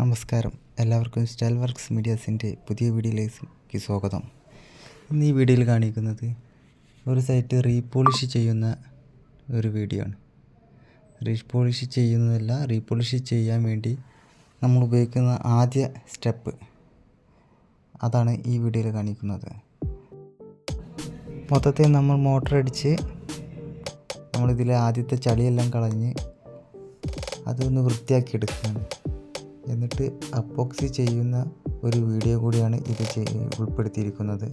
നമസ്കാരം, എല്ലാവർക്കും style works മീഡിയാസിൻ്റെ പുതിയ വീഡിയോയിലേക്ക് സ്വാഗതം. ഇന്ന് ഈ വീഡിയോയിൽ കാണിക്കുന്നത് ഒരു സൈറ്റ് റീപോളിഷ് ചെയ്യുന്ന ഒരു വീഡിയോ ആണ്. റീപോളിഷ് ചെയ്യുന്നതല്ല, റീപോളിഷ് ചെയ്യാൻ വേണ്ടി നമ്മൾ ഉപയോഗിക്കുന്ന ആദ്യ സ്റ്റെപ്പ് അതാണ് ഈ വീഡിയോയിൽ കാണിക്കുന്നത്. മൊത്തത്തിൽ നമ്മൾ മോട്ടർ അടിച്ച് നമ്മളിതിലെ ആദ്യത്തെ ചളിയെല്ലാം കളഞ്ഞ് അതൊന്ന് വൃത്തിയാക്കി എടുക്കുകയാണ്. എന്നിട്ട് അപ്പോക്സി ചെയ്യുന്ന ഒരു വീഡിയോ കൂടിയാണ് ഇത് ഉൾപ്പെടുത്തിയിരിക്കുന്നത്.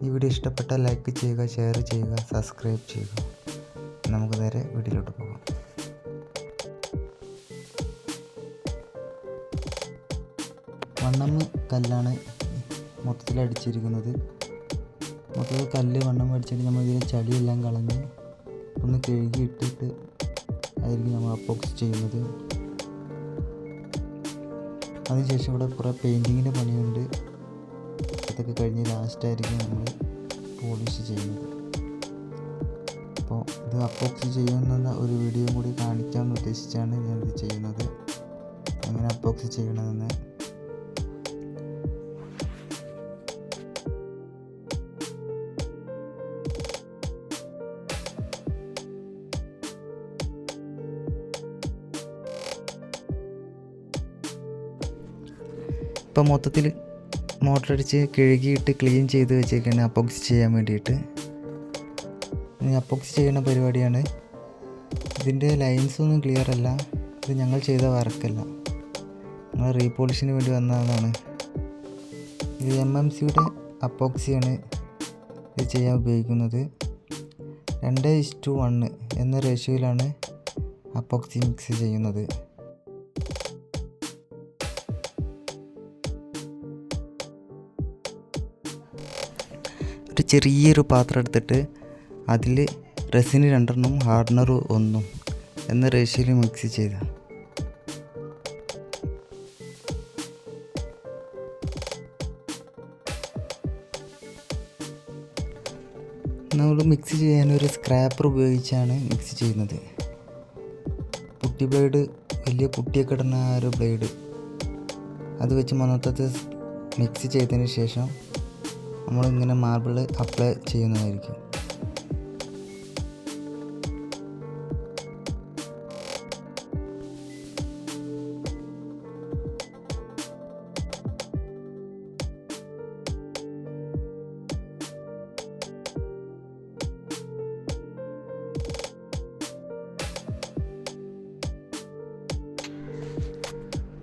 ഈ വീഡിയോ ഇഷ്ടപ്പെട്ടാൽ ലൈക്ക് ചെയ്യുക, ഷെയർ ചെയ്യുക, സബ്സ്ക്രൈബ് ചെയ്യുക. നമുക്ക് നേരെ വീഡിയോയിലോട്ട് പോകാം. വണ്ണമ്മ് കല്ലാണ് മൊത്തത്തിൽ അടിച്ചിരിക്കുന്നത്. മൊത്തത്തിൽ കല്ല് വണ്ണം അടിച്ചിട്ട് നമ്മൾ ഇതിലെ ചളിയെല്ലാം കളഞ്ഞ് ഒന്ന് കഴുകി ഇട്ടിട്ട് ആയിരിക്കും നമ്മൾ അപ്പോക്സി ചെയ്യുന്നത്. അതിനുശേഷം ഇവിടെ കുറേ പെയിൻറ്റിങ്ങിൻ്റെ പണിയുണ്ട്. അതൊക്കെ കഴിഞ്ഞ് ലാസ്റ്റായിരിക്കും നമ്മൾ പോളിഷ് ചെയ്യുന്നത്. അപ്പോൾ ഇത് അപ്പോക്സി ചെയ്യുന്ന ഒരു വീഡിയോ കൂടി കാണിക്കാമെന്ന് ഉദ്ദേശിച്ചാണ് ഞാനിത് ചെയ്യുന്നത്. എങ്ങനെ അപ്പോക്സി ചെയ്യണമെന്ന്. ഇപ്പോൾ മൊത്തത്തിൽ മോട്ടർ അടിച്ച് കഴുകിയിട്ട് ക്ലീൻ ചെയ്ത് വെച്ചേക്കാണ് അപ്പോക്സി ചെയ്യാൻ വേണ്ടിയിട്ട്. അപ്പോക്സി ചെയ്യുന്ന പരിപാടിയാണ്. ഇതിൻ്റെ ലൈൻസൊന്നും ക്ലിയർ അല്ല. ഇത് ഞങ്ങൾ ചെയ്ത വർക്കല്ല, ഞങ്ങൾ റീപോളിഷിന് വേണ്ടി വന്നതാണ്. ഇത് MMCയുടെ അപ്പോക്സിയാണ് ഇത് ചെയ്യാൻ ഉപയോഗിക്കുന്നത്. 2:1 എന്ന റേഷ്യോയിലാണ് അപ്പോക്സി മിക്സ് ചെയ്യുന്നത്. ഒരു ചെറിയൊരു പാത്രം എടുത്തിട്ട് അതിൽ റെസിന് 2 ഹാർഡനർ 1 എന്ന റേഷ്യോയിൽ മിക്സ് ചെയ്ത നമ്മൾ മിക്സ് ചെയ്യാൻ ഒരു സ്ക്രാപ്പർ ഉപയോഗിച്ചാണ് മിക്സ് ചെയ്യുന്നത്. പുട്ടി ബ്ലേഡ്, വലിയ പുട്ടിയൊക്കെ ഇടുന്ന ആ ഒരു ബ്ലേഡ്, അത് വെച്ച് മൊത്തത്തിൽ മിക്സ് ചെയ്തതിന് ശേഷം നമ്മളിങ്ങനെ മാർബിൾ അപ്ലൈ ചെയ്യുന്നതായിരിക്കും.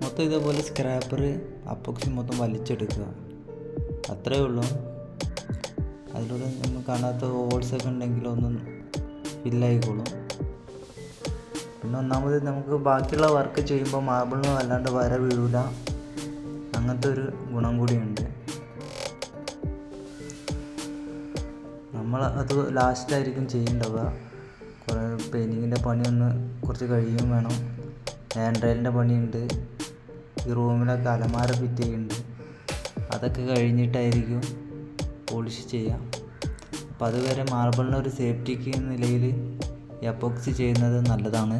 മൊത്തം ഇതേപോലെ സ്ക്രാപ്പർ അപ്പോക്സി മൊത്തം വലിച്ചെടുക്കുക, അത്രയേ ഉള്ളൂ. അതിലൂടെ നമ്മൾ കാണാത്ത ഹോൾസൊക്കെ ഉണ്ടെങ്കിൽ ഒന്നും ഫില്ലായിക്കോളും. പിന്നെ ഒന്നാമത് നമുക്ക് ബാക്കിയുള്ള വർക്ക് ചെയ്യുമ്പോൾ മാർബിളിനും അല്ലാണ്ട് വര വീഴില്ല, അങ്ങനത്തെ ഒരു ഗുണം കൂടിയുണ്ട്. നമ്മൾ അത് ലാസ്റ്റായിരിക്കും ചെയ്യേണ്ടത്. കുറേ പെയിൻറ്റിങ്ങിൻ്റെ പണിയൊന്ന് കുറച്ച് കഴിയും വേണം. ഹാൻഡ് റെയിലിൻ്റെ പണിയുണ്ട്. ഈ റൂമിലൊക്കെ അലമാര ഫിറ്റ് ചെയ്യുന്നുണ്ട്. അതൊക്കെ കഴിഞ്ഞിട്ടായിരിക്കും പോളിഷ് ചെയ്യാം. അപ്പോൾ അതുവരെ മാർബിളിന് ഒരു സേഫ്റ്റിക്ക് നിലയിൽ ഈ അപ്പോക്സി ചെയ്യുന്നത് നല്ലതാണ്.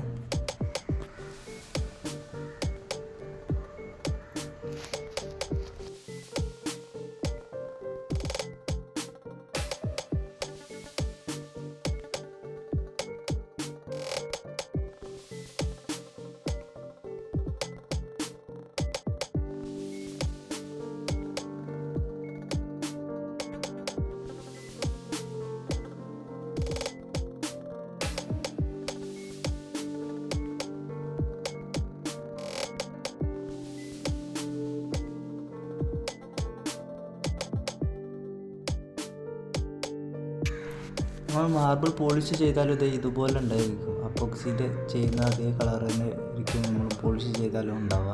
നമ്മൾ മാർബിൾ പോളിഷ് ചെയ്താലും ഇതുപോലെ ഉണ്ടായിരിക്കും. അപ്പോക്സിയിൽ ചെയ്യുന്ന അതേ കളർ തന്നെ ഇരിക്കും നമ്മൾ പോളിഷ് ചെയ്താലും ഉണ്ടാവുക.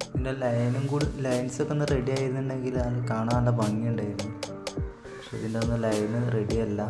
ഇതിൻ്റെ ലൈൻസൊക്കെ ഒന്ന് റെഡി ആയിരുന്നുണ്ടെങ്കിൽ അത് കാണാൻ നല്ല ഭംഗിയുണ്ടായിരുന്നു. പക്ഷെ ഇതിൻ്റെ ഒന്നും ലൈന് റെഡിയല്ല.